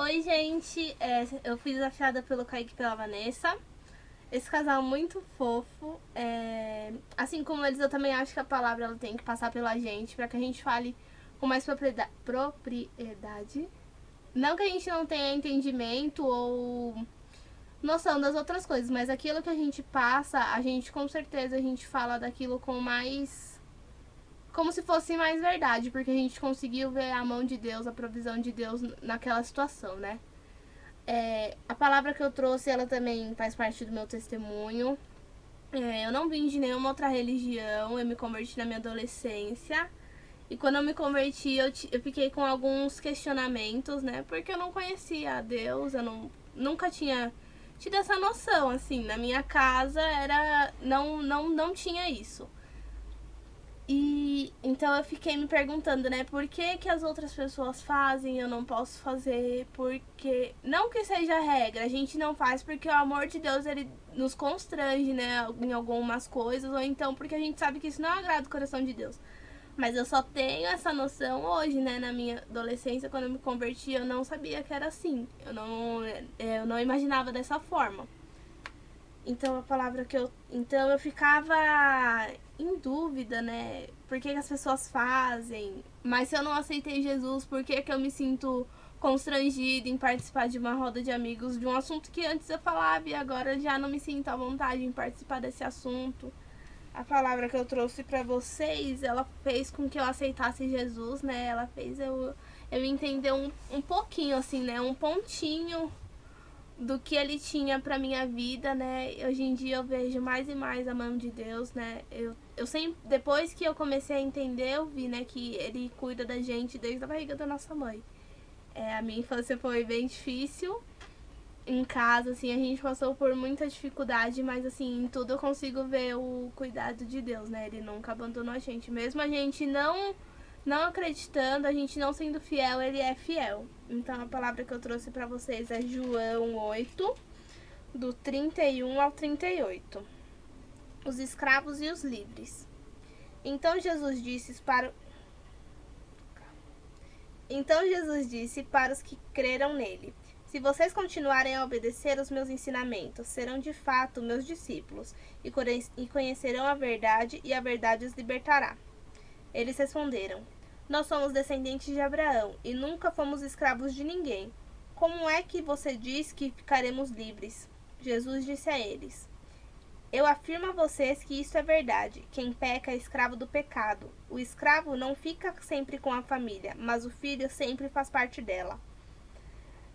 Oi, gente, eu fui desafiada pelo Kaique e pela Vanessa. Esse casal muito fofo. Assim como eles, eu também acho que a palavra ela tem que passar pela gente para que a gente fale com mais propriedade. Não que a gente não tenha entendimento ou noção das outras coisas, mas aquilo que a gente passa, a gente com certeza a gente fala daquilo com mais, como se fosse mais verdade, porque a gente conseguiu ver a mão de Deus, a provisão de Deus naquela situação, né? A palavra que eu trouxe, ela também faz parte do meu testemunho. Eu não vim de nenhuma outra religião, eu me converti na minha adolescência. E quando eu me converti, eu fiquei com alguns questionamentos, né? Porque eu não conhecia a Deus, nunca tinha tido essa noção, assim. Na minha casa não tinha isso. E então eu fiquei me perguntando, né, por que as outras pessoas fazem e eu não posso fazer? Porque não que seja regra, a gente não faz porque o amor de Deus ele nos constrange, né, em algumas coisas, ou então porque a gente sabe que isso não agrada o coração de Deus. Mas eu só tenho essa noção hoje, né, na minha adolescência, quando eu me converti, eu não sabia que era assim. Eu não imaginava dessa forma. Então a palavra que eu. Então eu ficava em dúvida, né? Por que as pessoas fazem? Mas se eu não aceitei Jesus, por que eu me sinto constrangida em participar de uma roda de amigos de um assunto que antes eu falava e agora já não me sinto à vontade em participar desse assunto? A palavra que eu trouxe para vocês, ela fez com que eu aceitasse Jesus, né? Ela fez eu entender um pouquinho, assim, né? Um pontinho do que ele tinha pra minha vida, né? Hoje em dia eu vejo mais e mais a mão de Deus, né? Eu sempre, depois que eu comecei a entender, eu vi, né, que ele cuida da gente desde a barriga da nossa mãe. A minha infância foi bem difícil em casa, assim, a gente passou por muita dificuldade, mas assim, em tudo eu consigo ver o cuidado de Deus, né? Ele nunca abandonou a gente, mesmo a gente não acreditando, a gente não sendo fiel, ele é fiel. Então a palavra que eu trouxe para vocês é João 8, do 31 ao 38. Os escravos e os livres. Então Jesus disse para os que creram nele: se vocês continuarem a obedecer os meus ensinamentos, serão de fato meus discípulos e conhecerão a verdade, e a verdade os libertará. Eles responderam: nós somos descendentes de Abraão e nunca fomos escravos de ninguém. Como é que você diz que ficaremos livres? Jesus disse a eles: eu afirmo a vocês que isso é verdade. Quem peca é escravo do pecado. O escravo não fica sempre com a família, mas o filho sempre faz parte dela.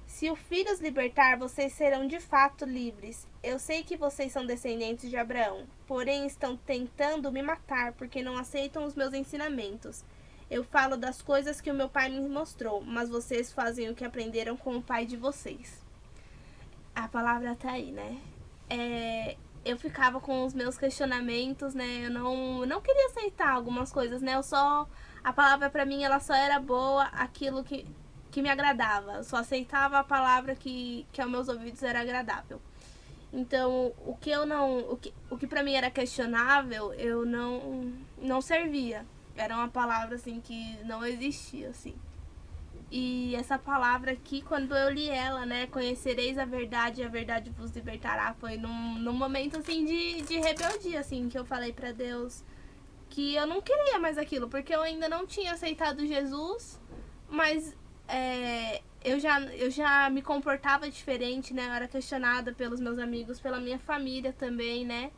Se o filho os libertar, vocês serão de fato livres. Eu sei que vocês são descendentes de Abraão, porém estão tentando me matar porque não aceitam os meus ensinamentos. Eu falo das coisas que o meu pai me mostrou, mas vocês fazem o que aprenderam com o pai de vocês. A palavra tá aí, né? Eu ficava com os meus questionamentos, né? Eu não queria aceitar algumas coisas, né? A palavra pra mim, ela só era boa aquilo que me agradava. Eu só aceitava a palavra que aos meus ouvidos era agradável. Então, o que para mim era questionável, eu não servia. Era uma palavra assim que não existia, assim. E essa palavra aqui, quando eu li ela, né, conhecereis a verdade e a verdade vos libertará, foi num momento assim de rebeldia, assim, que eu falei para Deus que eu não queria mais aquilo, porque eu ainda não tinha aceitado Jesus, mas eu já me comportava diferente, né? Eu era questionada pelos meus amigos, pela minha família também, né?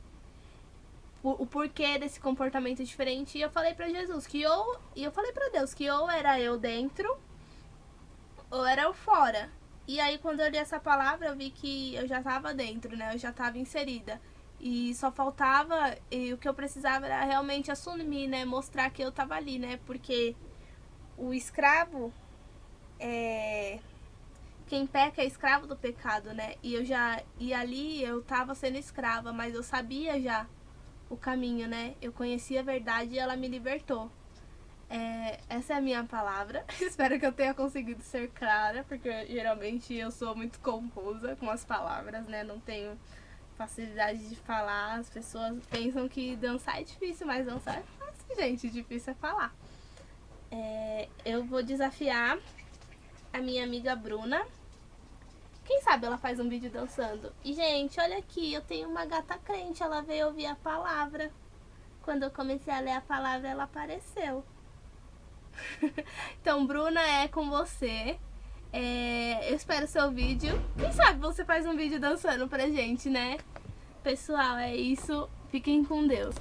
O porquê desse comportamento diferente. E eu falei pra Jesus que eu falei pra Deus que ou era eu dentro ou era eu fora. E aí quando eu li essa palavra eu vi que eu já tava dentro, né? Eu já tava inserida. E só faltava, e o que eu precisava era realmente assumir, né? Mostrar que eu tava ali, né? Porque o escravo quem peca é escravo do pecado, né? E ali eu tava sendo escrava, mas eu sabia já o caminho, né? Eu conhecia a verdade e ela me libertou. Essa é a minha palavra. Espero que eu tenha conseguido ser clara, porque geralmente eu sou muito confusa com as palavras, né? Não tenho facilidade de falar. As pessoas pensam que dançar é difícil, mas dançar é fácil, gente. Difícil é falar. Eu vou desafiar a minha amiga Bruna Quem sabe ela faz um vídeo dançando. E, gente, olha aqui, eu tenho uma gata crente, ela veio ouvir a palavra. Quando eu comecei a ler a palavra, ela apareceu. Então, Bruna, é com você. Eu espero o seu vídeo. Quem sabe você faz um vídeo dançando pra gente, né? Pessoal, é isso. Fiquem com Deus.